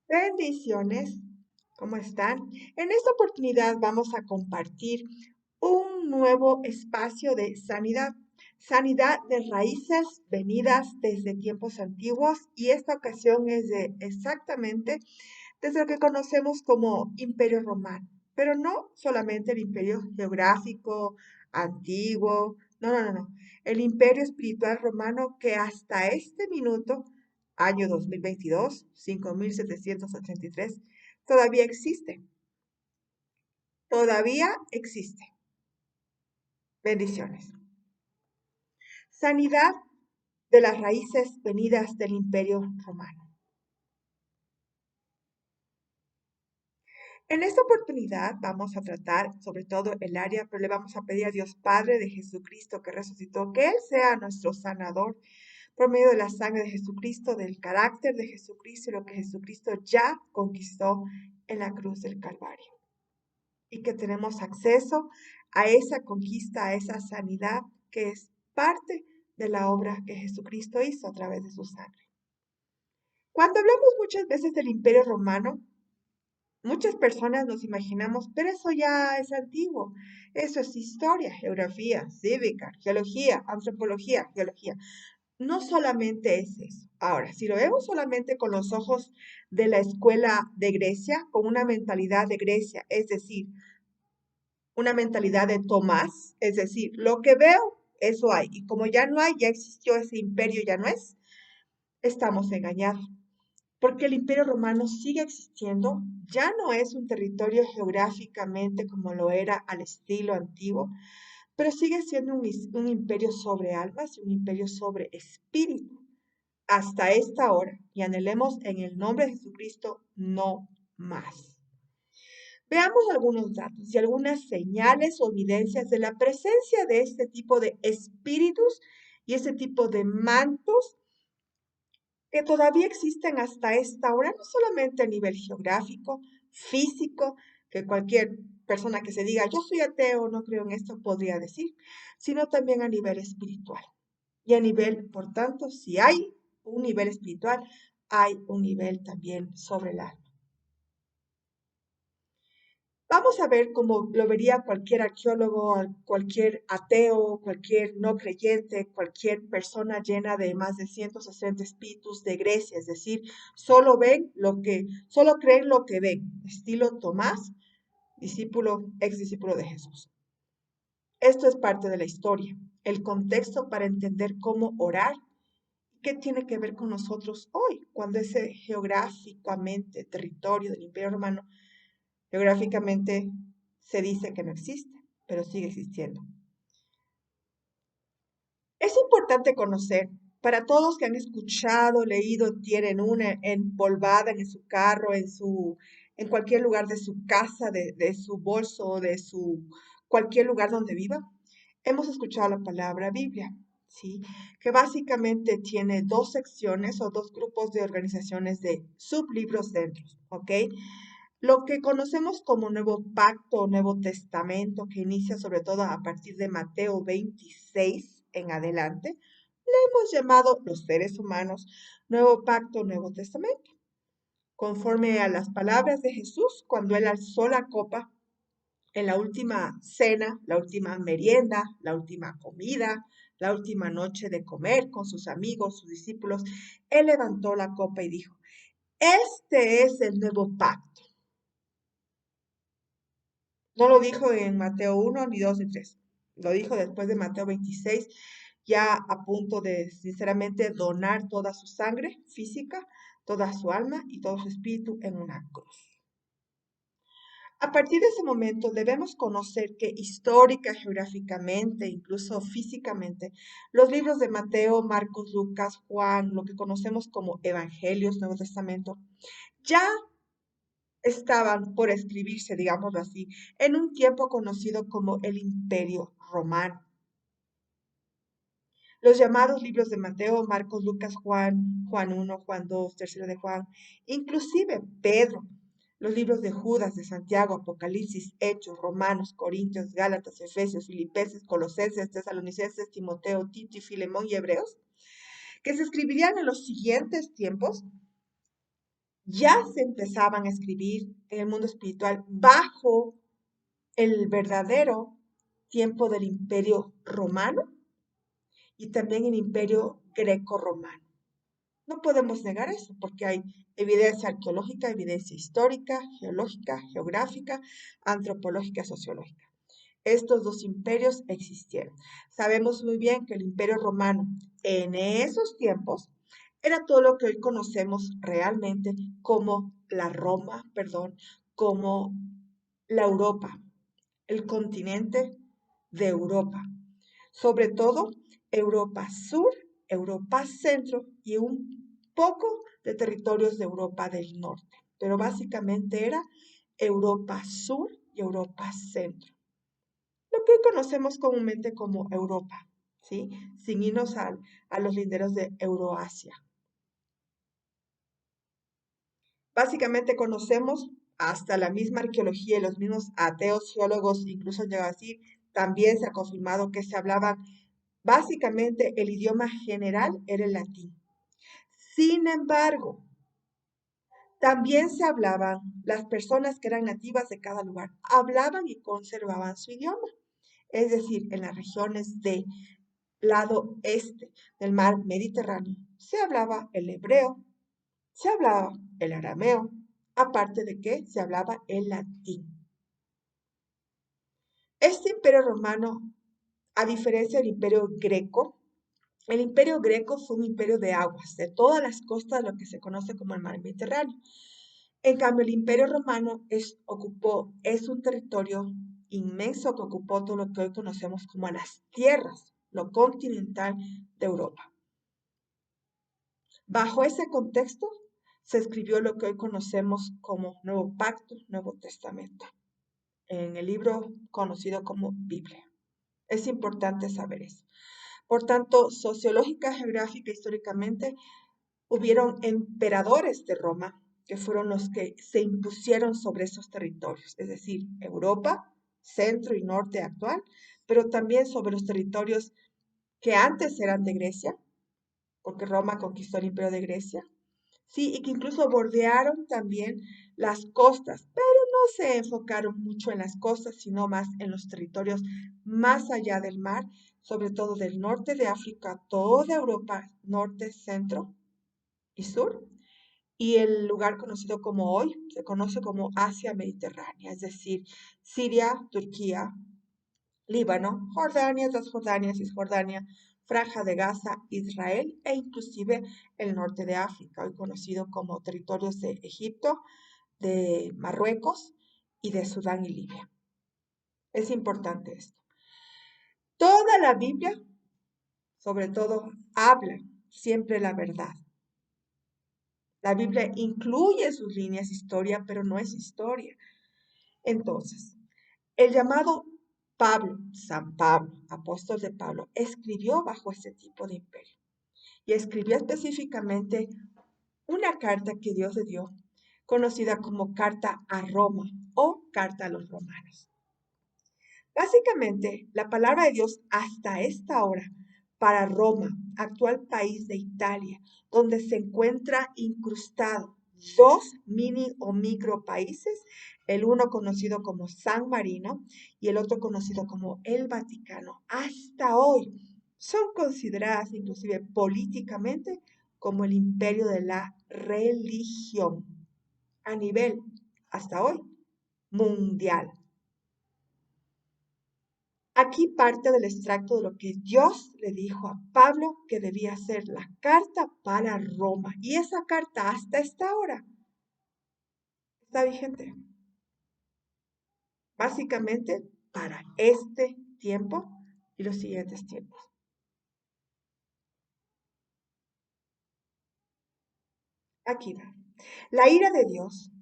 Bendiciones, ¿cómo están? En esta oportunidad vamos a compartir un nuevo espacio de sanidad, sanidad de raíces venidas desde tiempos antiguos y esta ocasión es de exactamente desde lo que conocemos como Imperio Romano, pero no solamente el imperio geográfico antiguo, no, el imperio espiritual romano que hasta este minuto, año 2022, 5783, todavía existe, todavía existe. Bendiciones. Sanidad de las raíces venidas del imperio romano. En esta oportunidad vamos a tratar sobre todo el área, pero le vamos a pedir a Dios Padre de Jesucristo que resucitó, que Él sea nuestro sanador por medio de la sangre de Jesucristo, del carácter de Jesucristo y lo que Jesucristo ya conquistó en la cruz del Calvario. Y que tenemos acceso a esa conquista, a esa sanidad que es parte de la obra que Jesucristo hizo a través de su sangre. Cuando hablamos muchas veces del Imperio Romano, muchas personas nos imaginamos, pero eso ya es antiguo. Eso es historia, geografía, cívica, geología, antropología, geología. No solamente es eso. Ahora, si lo vemos solamente con los ojos de la escuela de Grecia, con una mentalidad de Grecia, es decir, una mentalidad de Tomás, es decir, lo que veo, eso hay. Y como ya no hay, ya existió ese imperio, ya no es, estamos engañados porque el Imperio Romano sigue existiendo, ya no es un territorio geográficamente como lo era al estilo antiguo, pero sigue siendo un imperio sobre almas y un imperio sobre espíritu. Hasta esta hora, y anhelemos en el nombre de Jesucristo, no más. Veamos algunos datos y algunas señales o evidencias de la presencia de este tipo de espíritus y este tipo de mantos que todavía existen hasta esta hora, no solamente a nivel geográfico, físico, que cualquier persona que se diga yo soy ateo, no creo en esto, podría decir, sino también a nivel espiritual. Y a nivel, por tanto, si hay un nivel espiritual, hay un nivel también sobre el alma. Vamos a ver cómo lo vería cualquier arqueólogo, cualquier ateo, cualquier no creyente, cualquier persona llena de más de 160 espíritus de Grecia, es decir, solo creen lo que ven, estilo Tomás, discípulo, ex discípulo de Jesús. Esto es parte de la historia, el contexto para entender cómo orar, qué tiene que ver con nosotros hoy, cuando ese geográficamente territorio del Imperio Romano geográficamente se dice que no existe, pero sigue existiendo. Es importante conocer, para todos que han escuchado, leído, tienen una empolvada en su carro, en cualquier lugar de su casa, de su bolso, cualquier lugar donde viva, hemos escuchado la palabra Biblia, ¿sí? Que básicamente tiene dos secciones o dos grupos de organizaciones de sublibros dentro, ¿ok? Lo que conocemos como Nuevo Pacto o Nuevo Testamento, que inicia sobre todo a partir de Mateo 26 en adelante, le hemos llamado los seres humanos Nuevo Pacto, Nuevo Testamento, conforme a las palabras de Jesús cuando él alzó la copa en la última cena, la última merienda, la última comida, la última noche de comer con sus amigos, sus discípulos. Él levantó la copa y dijo, este es el nuevo pacto. No lo dijo en Mateo 1, ni 2, ni 3. Lo dijo después de Mateo 26, ya a punto de, sinceramente, donar toda su sangre física, toda su alma y todo su espíritu en una cruz. A partir de ese momento debemos conocer que histórica, geográficamente, incluso físicamente, los libros de Mateo, Marcos, Lucas, Juan, lo que conocemos como Evangelios, Nuevo Testamento, ya estaban por escribirse, digámoslo así, en un tiempo conocido como el Imperio Romano. Los llamados libros de Mateo, Marcos, Lucas, Juan, Juan 1, Juan 2, tercero de Juan, inclusive Pedro, los libros de Judas, de Santiago, Apocalipsis, Hechos, Romanos, Corintios, Gálatas, Efesios, Filipenses, Colosenses, Tesalonicenses, Timoteo, Tito y Filemón y Hebreos, que se escribirían en los siguientes tiempos, ya se empezaban a escribir en el mundo espiritual bajo el verdadero tiempo del Imperio Romano y también el Imperio Greco-Romano. No podemos negar eso porque hay evidencia arqueológica, evidencia histórica, geológica, geográfica, antropológica, sociológica. Estos dos imperios existieron. Sabemos muy bien que el Imperio Romano en esos tiempos era todo lo que hoy conocemos realmente como la Roma, perdón, como la Europa, el continente de Europa. Sobre todo Europa Sur, Europa Centro y un poco de territorios de Europa del Norte. Pero básicamente era Europa Sur y Europa Centro. Lo que hoy conocemos comúnmente como Europa, ¿sí? Sin irnos a los linderos de Euroasia. Básicamente conocemos hasta la misma arqueología y los mismos ateos geólogos, incluso han llegado a decir, también se ha confirmado que se hablaban, básicamente el idioma general era el latín. Sin embargo, también se hablaban, las personas que eran nativas de cada lugar, hablaban y conservaban su idioma. Es decir, en las regiones de lado este del mar Mediterráneo se hablaba el hebreo, se hablaba el arameo, aparte de que se hablaba el latín. Este imperio romano, a diferencia del imperio greco, el imperio greco fue un imperio de aguas, de todas las costas de lo que se conoce como el mar Mediterráneo. En cambio, el imperio romano es un territorio inmenso que ocupó todo lo que hoy conocemos como las tierras, lo continental de Europa. Bajo ese contexto se escribió lo que hoy conocemos como Nuevo Pacto, Nuevo Testamento, en el libro conocido como Biblia. Es importante saber eso. Por tanto, sociológica, geográfica, históricamente, hubieron emperadores de Roma que fueron los que se impusieron sobre esos territorios, es decir, Europa, centro y norte actual, pero también sobre los territorios que antes eran de Grecia, porque Roma conquistó el imperio de Grecia, sí, y que incluso bordearon también las costas, pero no se enfocaron mucho en las costas, sino más en los territorios más allá del mar, sobre todo del norte de África, toda Europa, norte, centro y sur, y el lugar conocido como hoy se conoce como Asia Mediterránea, es decir, Siria, Turquía, Líbano, Jordania, Transjordania, Cisjordania, Franja de Gaza, Israel e inclusive el norte de África, hoy conocido como territorios de Egipto, de Marruecos y de Sudán y Libia. Es importante esto. Toda la Biblia, sobre todo, habla siempre la verdad. La Biblia incluye sus líneas de historia, pero no es historia. Entonces, el llamado Pablo, San Pablo, apóstol de Pablo, escribió bajo este tipo de imperio y escribió específicamente una carta que Dios le dio, conocida como Carta a Roma o Carta a los Romanos. Básicamente, la palabra de Dios hasta esta hora para Roma, actual país de Italia, donde se encuentra incrustado dos mini o micro países, el uno conocido como San Marino y el otro conocido como el Vaticano, hasta hoy son consideradas inclusive políticamente como el imperio de la religión a nivel, hasta hoy, mundial. Aquí parte del extracto de lo que Dios le dijo a Pablo que debía ser la carta para Roma. Y esa carta hasta esta hora está vigente. Básicamente para este tiempo y los siguientes tiempos. Aquí va. La ira de Dios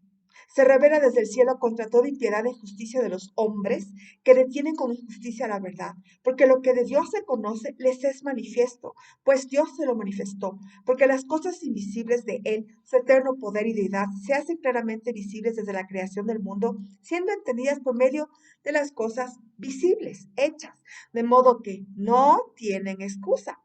se revela desde el cielo contra toda impiedad e injusticia de los hombres que detienen con injusticia la verdad, porque lo que de Dios se conoce les es manifiesto, pues Dios se lo manifestó, porque las cosas invisibles de Él, su eterno poder y deidad, se hacen claramente visibles desde la creación del mundo, siendo entendidas por medio de las cosas visibles, hechas, de modo que no tienen excusa.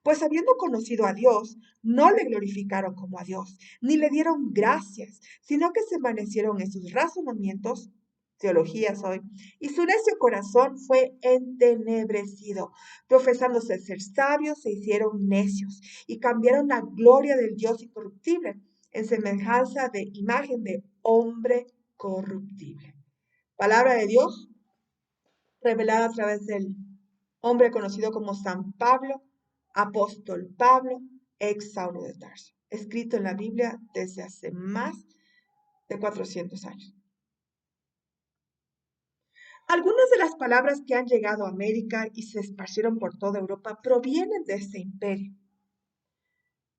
Pues habiendo conocido a Dios, no le glorificaron como a Dios, ni le dieron gracias, sino que se envanecieron en sus razonamientos, teologías hoy, y su necio corazón fue entenebrecido. Profesándose ser sabios, se hicieron necios y cambiaron la gloria del Dios incorruptible en semejanza de imagen de hombre corruptible. Palabra de Dios revelada a través del hombre conocido como San Pablo, apóstol Pablo, ex Saulo de Tarso, escrito en la Biblia desde hace más de 400 años. Algunas de las palabras que han llegado a América y se esparcieron por toda Europa provienen de este imperio.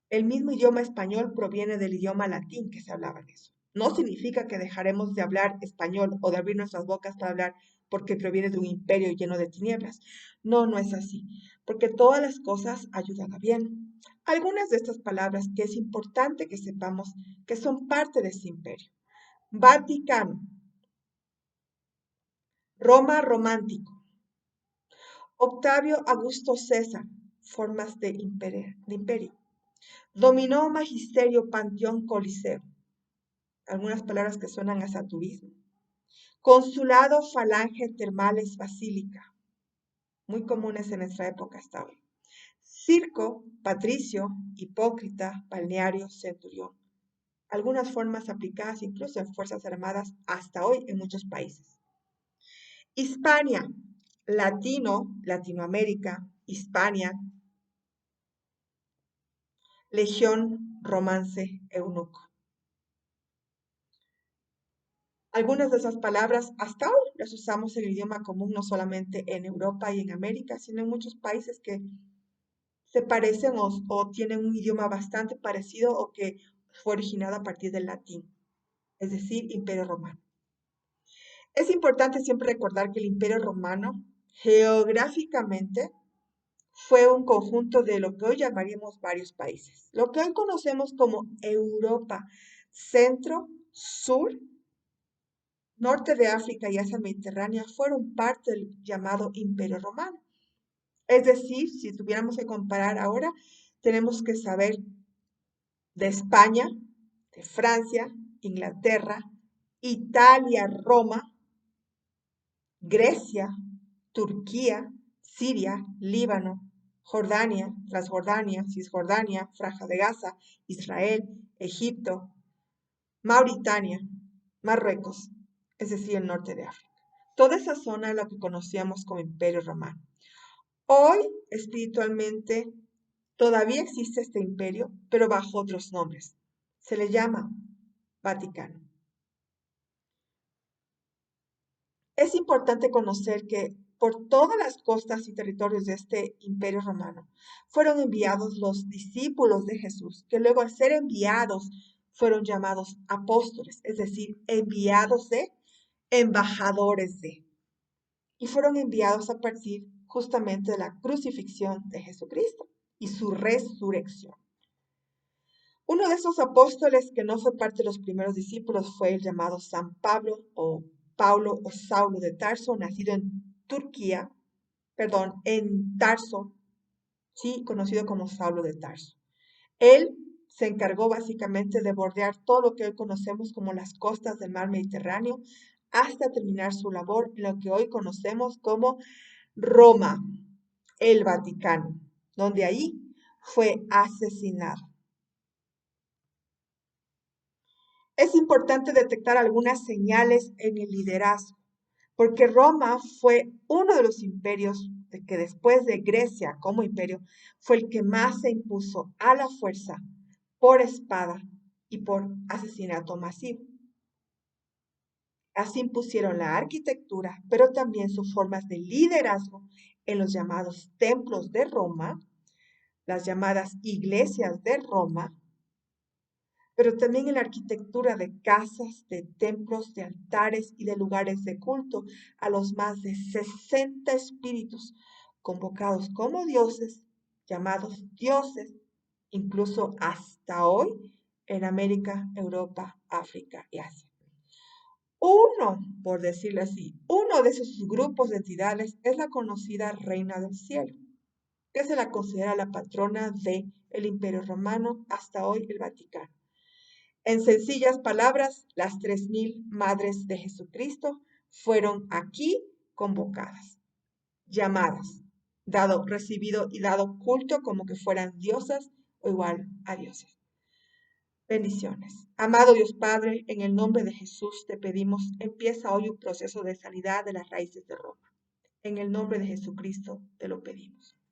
El mismo idioma español proviene del idioma latín que se hablaba en eso. No significa que dejaremos de hablar español o de abrir nuestras bocas para hablar porque proviene de un imperio lleno de tinieblas. No, no es así, porque todas las cosas ayudan a bien. Algunas de estas palabras que es importante que sepamos que son parte de ese imperio. Vaticano, Roma romántico, Octavio Augusto César, formas de imperio. Dominó magisterio panteón coliseo. Algunas palabras que suenan a saturismo. Consulado, falange, termales, basílica, muy comunes en nuestra época hasta hoy. Circo, patricio, hipócrita, balneario, centurión. Algunas formas aplicadas incluso en Fuerzas Armadas hasta hoy en muchos países. Hispania, latino, Latinoamérica, Hispania, legión, romance, eunuco. Algunas de esas palabras hasta hoy las usamos en el idioma común, no solamente en Europa y en América, sino en muchos países que se parecen o tienen un idioma bastante parecido o que fue originado a partir del latín, es decir, Imperio Romano. Es importante siempre recordar que el Imperio Romano geográficamente fue un conjunto de lo que hoy llamaríamos varios países. Lo que hoy conocemos como Europa, centro, sur, norte de África y Asia Mediterránea fueron parte del llamado Imperio Romano. Es decir, si tuviéramos que comparar ahora, tenemos que saber de España, de Francia, Inglaterra, Italia, Roma, Grecia, Turquía, Siria, Líbano, Jordania, Transjordania, Cisjordania, Franja de Gaza, Israel, Egipto, Mauritania, Marruecos, es decir, el norte de África. Toda esa zona es lo que conocíamos como Imperio Romano. Hoy, espiritualmente, todavía existe este imperio, pero bajo otros nombres. Se le llama Vaticano. Es importante conocer que por todas las costas y territorios de este imperio romano fueron enviados los discípulos de Jesús, que luego al ser enviados fueron llamados apóstoles, es decir, enviados de, embajadores de, y fueron enviados a partir justamente de la crucifixión de Jesucristo y su resurrección. Uno de esos apóstoles que no fue parte de los primeros discípulos fue el llamado San Paulo o Saulo de Tarso, nacido en Turquía, perdón, en Tarso, sí, conocido como Saulo de Tarso. Él se encargó básicamente de bordear todo lo que hoy conocemos como las costas del mar Mediterráneo hasta terminar su labor en lo que hoy conocemos como Roma, el Vaticano, donde ahí fue asesinado. Es importante detectar algunas señales en el liderazgo, porque Roma fue uno de los imperios que después de Grecia como imperio fue el que más se impuso a la fuerza, por espada y por asesinato masivo. Así impusieron la arquitectura, pero también sus formas de liderazgo en los llamados templos de Roma, las llamadas iglesias de Roma, pero también en la arquitectura de casas, de templos, de altares y de lugares de culto a los más de 60 espíritus convocados como dioses, llamados dioses, incluso hasta hoy en América, Europa, África y Asia. Uno, por decirlo así, uno de esos grupos de entidades es la conocida Reina del Cielo. que se la considera la patrona del Imperio Romano, hasta hoy el Vaticano. En sencillas palabras, las 3000 madres de Jesucristo fueron aquí convocadas, llamadas, recibido y dado culto como que fueran diosas o igual a dioses. Bendiciones. Amado Dios Padre, en el nombre de Jesús te pedimos, empieza hoy un proceso de sanidad de las raíces de Roma. En el nombre de Jesucristo te lo pedimos.